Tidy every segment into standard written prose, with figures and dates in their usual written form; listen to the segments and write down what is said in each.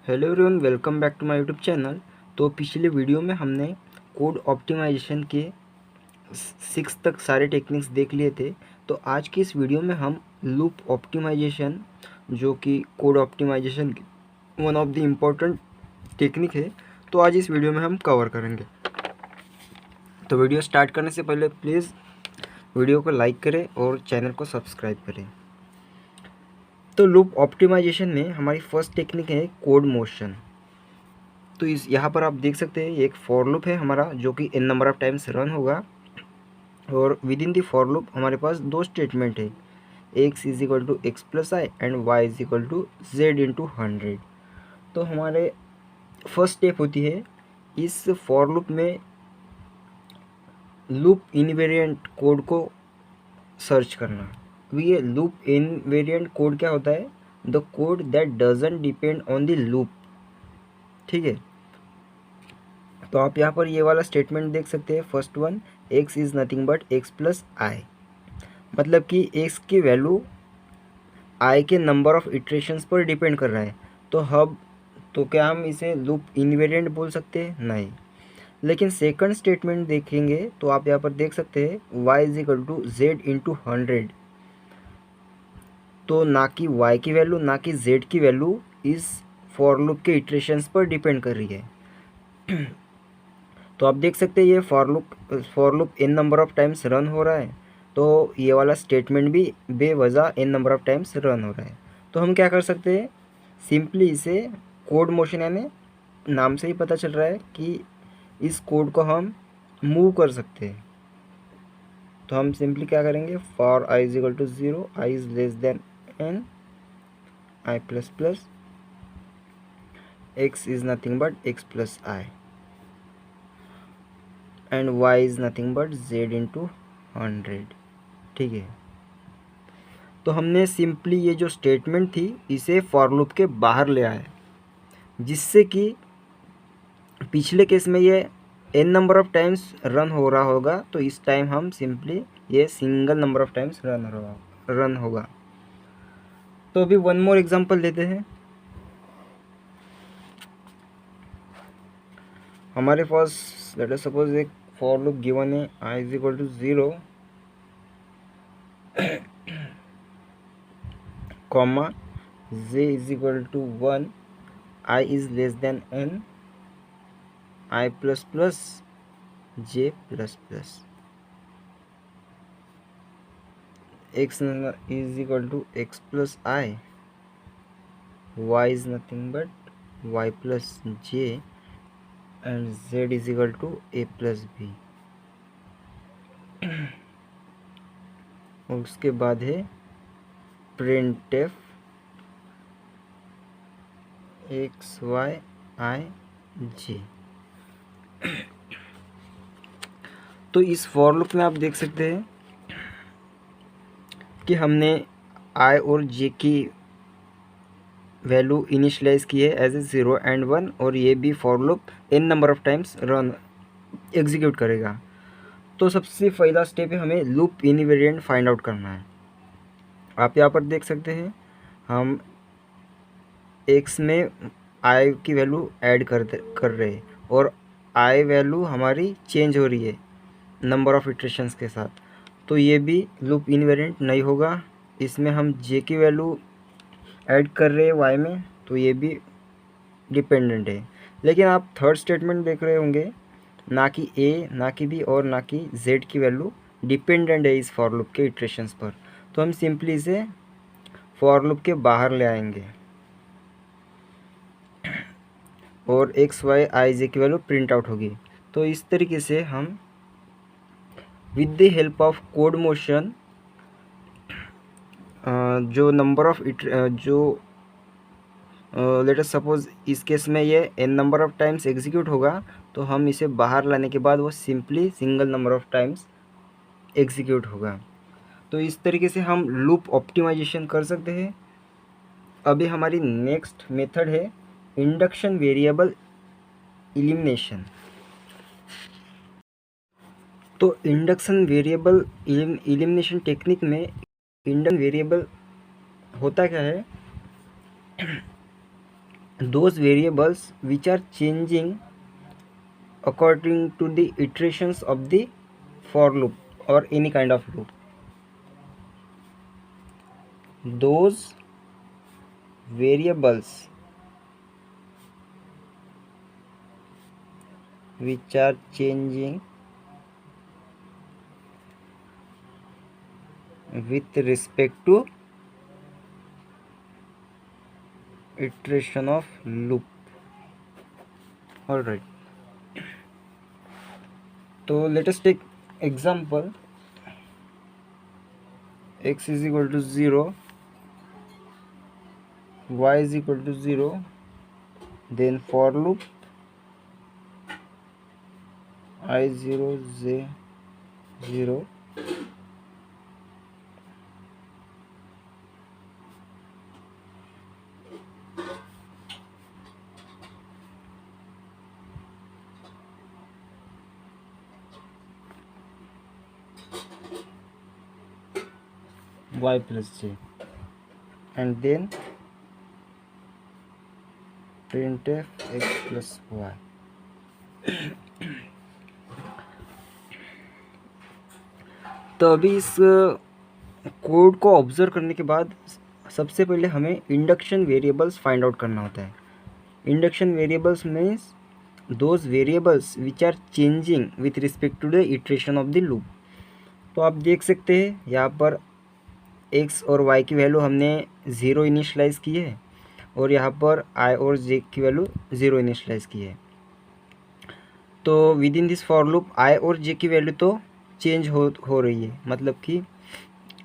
Hello everyone, welcome back to my YouTube channel. तो पिछले video में हमने कोड ऑप्टिमाइजेशन के 6 तक सारे टेक्निक्स देख लिए थे। तो आज की इस वीडियो में हम लूप ऑप्टिमाइजेशन, जो कि कोड ऑप्टिमाइजेशन की one of the important technique है, तो आज इस वीडियो में हम कवर करेंगे। तो वीडियो स्टार्ट करने से पहले प्लीज़ वीडियो को लाइक करें और चैनल को सब्सक्राइब करें। तो लूप ऑप्टिमाइजेशन में हमारी फर्स्ट टेक्निक है कोड मोशन। तो इस यहाँ पर आप देख सकते हैं, ये एक फॉर लूप है हमारा, जो कि n number of times run होगा। और within the for loop हमारे पास दो स्टेटमेंट है, x is equal to x plus i and y is equal to z into 100। तो हमारे फर्स्ट स्टेप होती है इस फॉर लूप में लूप इनवेरिएंट कोड को सर्च करना। ये लूप इनवेरिएंट कोड क्या होता है? The code that doesn't depend on the loop. ठीक है, तो आप यहाँ पर ये वाला स्टेटमेंट देख सकते हैं, first one, x is nothing but x plus I. मतलब कि x की वैल्यू i के नंबर ऑफ इटरेशंस पर डिपेंड कर रहा है। तो क्या हम इसे लूप इनवेरिएंट बोल सकते हैं? नहीं। लेकिन सेकंड स्टेटमेंट देखेंगे तो आप यहाँ पर देख सकते हैं y is equal to z into 100। तो ना कि y की वैल्यू ना कि z की वैल्यू इस फॉर लूप के इटरेशंस पर डिपेंड कर रही है। तो आप देख सकते हैं ये for loop n number of times run हो रहा है। तो ये वाला स्टेटमेंट भी बेवजह n number of times run हो रहा है। तो हम क्या कर सकते हैं, सिंपली इसे कोड मोशन, यानी नाम से ही पता चल रहा है कि इस कोड को हम मूव कर सकते हैं। तो हम सिंपली क्या करेंगे, for i is equal to 0, i is less than n, i plus plus x is nothing but x plus i and y is nothing but z into 100। ठीक है, तो हमने सिंपली ये जो स्टेटमेंट थी इसे फॉर लूप के बाहर ले आए, जिससे कि पिछले केस में ये n number of times run हो रहा होगा, तो इस टाइम हम सिंपली ये single number of times run होगा। तो अभी वन मोर एग्जांपल लेते हैं। हमारे पास लेट अस सपोज एक फॉर लूप गिवन है, i is equal to 0, comma j is equal to 1, i is less than n, i plus plus j plus plus, x is equal to x plus i, y is nothing but y plus j and z is equal to a plus b। और उसके बाद है printf x y i j। तो इस for loop में आप देख सकते हैं कि हमने i और j की वैल्यू इनिशलाइज की है एज ए 0 एंड 1, और ये भी for loop n number of times run execute करेगा। तो सबसे पहला स्टेप है हमें लूप इनवेरिएंट फाइंड आउट करना है। आप यहाँ पर देख सकते हैं हम x में i की वैल्यू ऐड कर रहे हैं, और i वैल्यू हमारी चेंज हो रही है नंबर ऑफ़ इटरेशंस के साथ। तो ये भी लूप इनवेरिएंट नहीं होगा। इसमें हम j की वैल्यू ऐड कर रहे हैं y में, तो ये भी डिपेंडेंट है। लेकिन आप थर्ड स्टेटमेंट देख रहे होंगे, ना कि a, ना कि b और ना कि z की वैल्यू डिपेंडेंट है इस फॉर लूप के इटरेशंस पर। तो हम सिंपली इसे फॉर लूप के बाहर ले आएंगे और x y i j की वैल्यू प्रिंट आउट होगी। तो इस तरीके से हम with the help of code motion जो नंबर ऑफ जो लेट अस सपोज इस केस में ये n number of times execute होगा, तो हम इसे बाहर लाने के बाद वो simply single number of times execute होगा। तो इस तरीके से हम लूप ऑप्टिमाइजेशन कर सकते हैं। अभी हमारी नेक्स्ट मेथड है इंडक्शन वेरिएबल एलिमिनेशन। तो इंडक्शन वेरिएबल एलिमिनेशन टेक्निक में इंडक्शन वेरिएबल होता क्या है, those variables which are changing according to the iterations of the for loop or any kind of loop. Those variables which are changing with respect to iteration of loop. All right, so let us take example. X is equal to 0, y is equal to 0, then for loop I0 J0 y plus j, and then printf x plus y. तो अभी इस code को observe करने के बाद सबसे पहले हमें इंडक्शन वेरिएबल्स फाइंड आउट करना होता है. Induction variables means those variables which are changing with respect to the iteration of the loop. तो आप देख सकते हैं यहाँ पर x और y की वैल्यू हमने 0 इनिशलाइज की है और यहाँ पर i और j की वैल्यू 0 इनिशलाइज की है. तो with in this for loop i और j की वैल्यू तो चेंज हो रही है, मतलब कि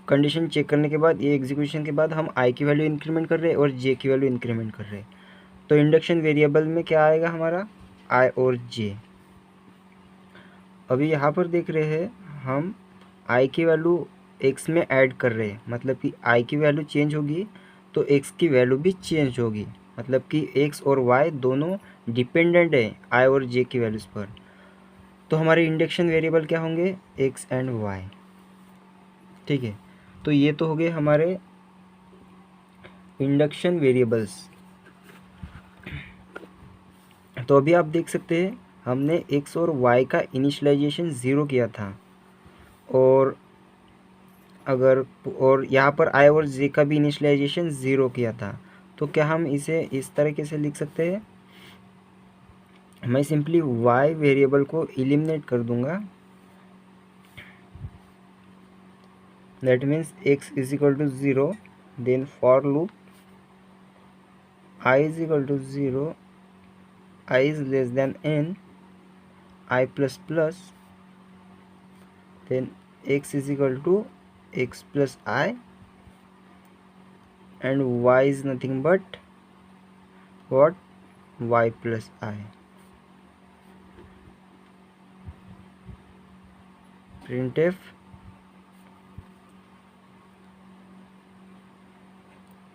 कंडीशन चेक करने के बाद, ये एग्जीक्यूशन के बाद हम i की वैल्यू इंक्रीमेंट कर रहे हैं और j की वैल्यू इंक्रीमेंट कर रहे हैं. तो इंडक्शन वेरिएबल में क्या आएगा हमारा i और j. अभी यहाँ पर देख रहे हैं हम i की वैल्यू x में ऐड कर रहे हैं, मतलब कि i की वैल्यू चेंज होगी तो x की वैल्यू भी चेंज होगी, मतलब कि x और y दोनों डिपेंडेंट है i और j की वैल्यूज़ पर. तो हमारे इंडक्शन वेरिएबल क्या होंगे x एंड y. ठीक है, तो ये तो हो गए हमारे इंडक्शन वेरिएबल्स. तो अभी आप देख सकते हैं हमने x और y का इनिशियलाइजेशन 0 किया था और यहाँ पर i और j का भी इनिशियलाइजेशन 0 किया था. तो क्या हम इसे इस तरीके से लिख सकते हैं? मैं सिंपली y वेरिएबल को एलिमिनेट कर दूंगा. That means x is equal to 0, then for loop i is equal to 0, i is less than n, i plus plus, then x is equal to x plus I, and y is nothing but what? Y plus I. printf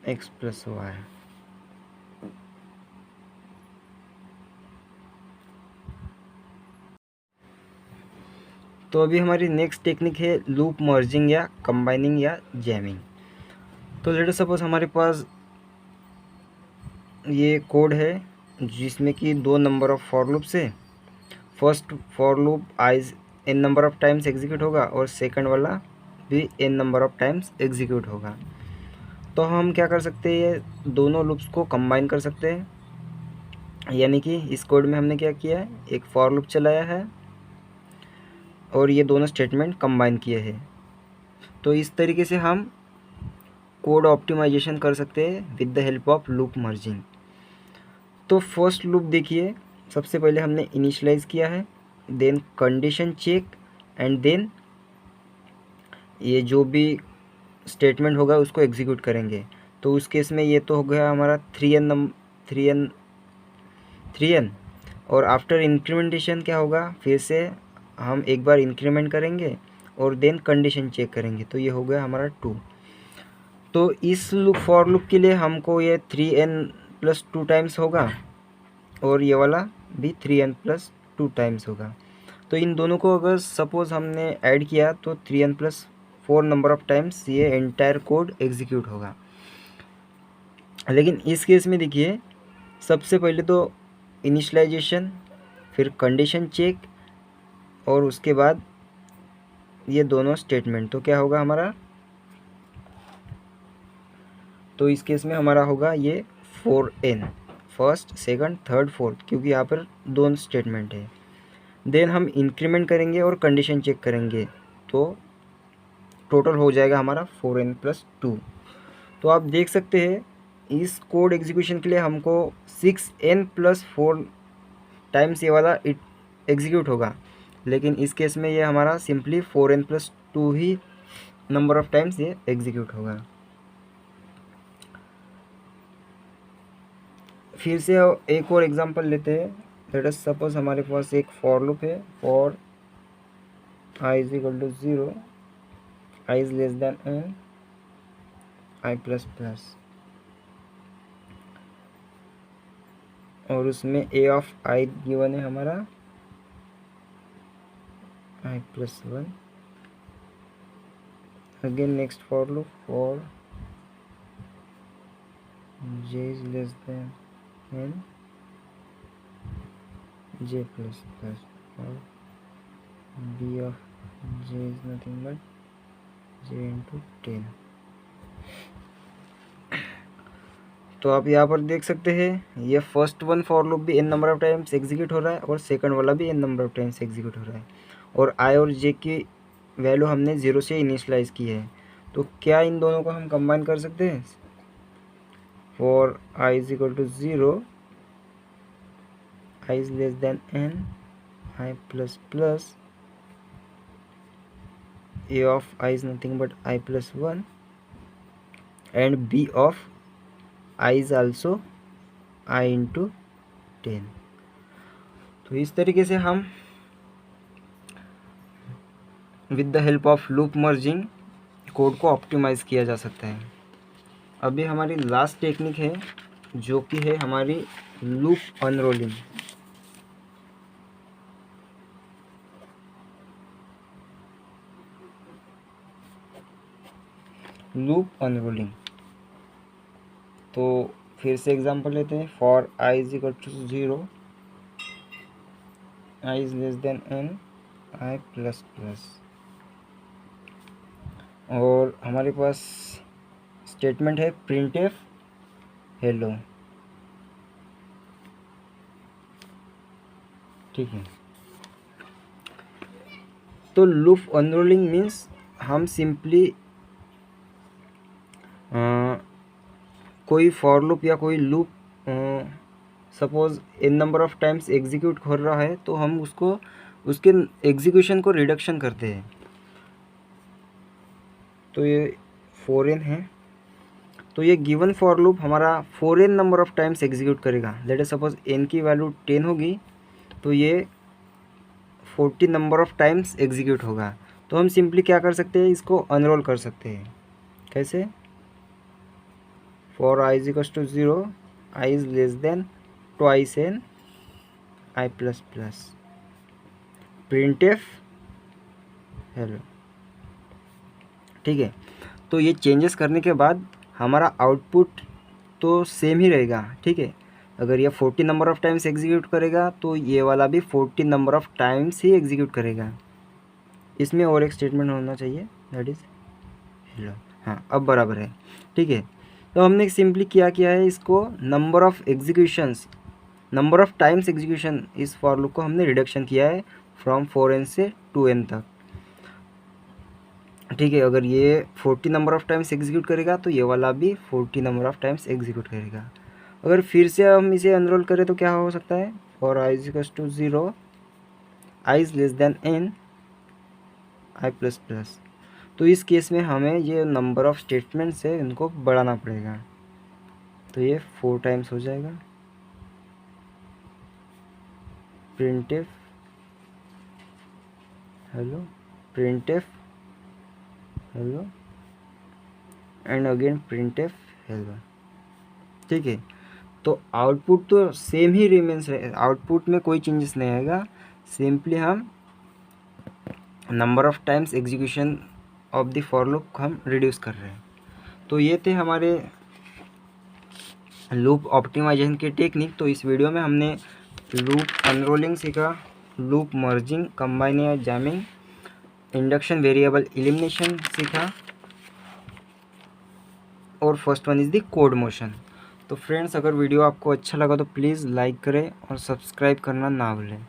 x plus y. तो अभी हमारी next technique है loop merging या combining या jamming. तो let suppose हमारे पास ये code है जिसमें कि 2 नंबर ऑफ फॉर लूप्स है. First for loop eyes n number of times execute होगा और सेकंड वाला भी n number of times execute होगा. तो हम क्या कर सकते हैं, दोनों लूप्स को कंबाइन कर सकते हैं. यानी कि इस कोड में हमने क्या किया है, एक फॉर लूप चलाया है और ये दोनों स्टेटमेंट कंबाइन किए हैं. तो इस तरीके से हम कोड ऑप्टिमाइजेशन कर सकते हैं with the help of loop merging. तो फर्स्ट लूप देखिए, सबसे पहले हमने इनिशियलाइज किया है, then condition check, and then ये जो भी स्टेटमेंट होगा उसको एग्जीक्यूट करेंगे. तो उस केस में ये तो हो गया हमारा 3n. और आफ्टर इंक्रीमेंटेशन क्या होगा, फिर से हम एक बार इंक्रीमेंट करेंगे और देन कंडीशन चेक करेंगे. तो ये हो गया हमारा 2. तो इस लूप फॉर लूप के लिए हमको ये 3n+2 टाइम्स होगा और ये वाला भी 3n+2 टाइम्स होगा. तो इन दोनों को अगर सपोज़ हमने ऐड किया तो 3n+4 नंबर ऑफ टाइम्स ये एंटायर कोड एग्जीक्यूट होगा. लेकिन इस केस में देखिए सबसे पहले तो इनिशियलाइजेशन, फिर कंडीशन चेक, और उसके बाद ये दोनों स्टेटमेंट। तो क्या होगा हमारा, तो इस केस में हमारा होगा ये 4n, first second third fourth, क्योंकि यहाँ पर दोनों स्टेटमेंट है। देन हम इंक्रीमेंट करेंगे और कंडीशन चेक करेंगे, तो टोटल हो जाएगा हमारा 4n+2। तो आप देख सकते हैं इस कोड एग्जीक्यूशन के लिए हमको 6n+4 टाइम्स ये वाला एग्जीक्यूट होगा, लेकिन इस केस में ये हमारा simply 4n+2 he number of times ये एग्जीक्यूट होगा। फिर से एक और एग्जांपल लेते हैं। लेट अस सपोज हमारे पास एक फॉर लूप है, for i is equal to 0, i is less than n, i plus plus, और उसमें a ऑफ i गिवन है हमारा i+1। Again next for loop, for j is less than n, j plus plus, और b of j is nothing but j into 10। तो आप यहाँ पर देख सकते हैं ये फर्स्ट वन फॉर लूप भी n number of times execute हो रहा है और सेकंड वाला भी n number of times execute हो रहा है, और i और j की वैल्यू हमने 0 से इनिशियलाइज की है। तो क्या इन दोनों को हम कंबाइन कर सकते हैं? For i is equal to 0, i is less than n, i plus plus, a of i is nothing but i+1, and b of i is also i into 10। तो इस तरीके से हम with the help of loop merging code को optimize किया जा सकता है। अभी हमारी लास्ट टेक्निक है जो कि है हमारी लूप अनरोलिंग। लूप अनरोलिंग, तो फिर से एग्जांपल लेते हैं। For i is equal to 0, i is less than n, i plus plus, और हमारे पास स्टेटमेंट है printf हेलो। ठीक है, तो लूप अनरोलिंग मीन्स हम सिंपली कोई फॉर लूप या कोई loop suppose n number of times execute कर रहा है, तो हम उसको उसके एग्जीक्यूशन को रिडक्शन करते हैं। तो ये 4n है, तो ये गिवन फॉर लूप हमारा 4n number of times execute करेगा। लेट अस सपोज n की वैल्यू 10 होगी, तो ये 40 नंबर ऑफ टाइम्स एग्जीक्यूट होगा। तो हम सिंपली क्या कर सकते हैं, इसको अनरोल कर सकते हैं। कैसे? For i is equal to 0, i is less than twice n, i plus plus, printf hello. ठीक है, तो ये चेंजेस करने के बाद हमारा आउटपुट तो सेम ही रहेगा। ठीक है, अगर ये 40 नंबर ऑफ टाइम्स एग्जीक्यूट करेगा तो ये वाला भी 40 number of times he execute करेगा। इसमें और एक स्टेटमेंट होना चाहिए, दैट इज़ हेलो। हाँ, अब बराबर है। ठीक है, तो हमने सिंपली क्या किया है, इसको number of executions, number of times execution, इस फॉर लूप को हमने रिडक्शन किया है फ्रॉम 4n से 2n तक। ठीक है, अगर ये 40 नंबर ऑफ टाइम्स एग्जीक्यूट करेगा तो ये वाला भी 40 नंबर ऑफ टाइम्स एग्जीक्यूट करेगा। अगर फिर से हम इसे अनरोल करें तो क्या हो सकता है? For i is equal to 0, i is less than n, i plus plus. तो इस केस में हमें ये नंबर ऑफ स्टेटमेंट्स है इनको बढ़ाना पड़ेगा, तो ये 4 टाइम्स हो जाएगा। printf hello, printf hello, and again printf hello. ठीक है, तो आउटपुट तो सेम ही रिमेन्स रहे, आउटपुट में कोई चेंजेस नहीं आएगा। सिंपली हम number of times execution of the for loop हम रिड्यूस कर रहे हैं। तो ये थे हमारे लूप ऑप्टिमाइजेशन की टेक्निक। तो इस वीडियो में हमने लूप अनरोलिंग सीखा, लूप मर्जिंग, कंबाइन या जैमिंग, इंडक्शन वेरिएबल एलिमिनेशन सीखा, और first one is the code motion. तो फ्रेंड्स, अगर वीडियो आपको अच्छा लगा तो प्लीज़ लाइक करें और सब्सक्राइब करना ना भूलें।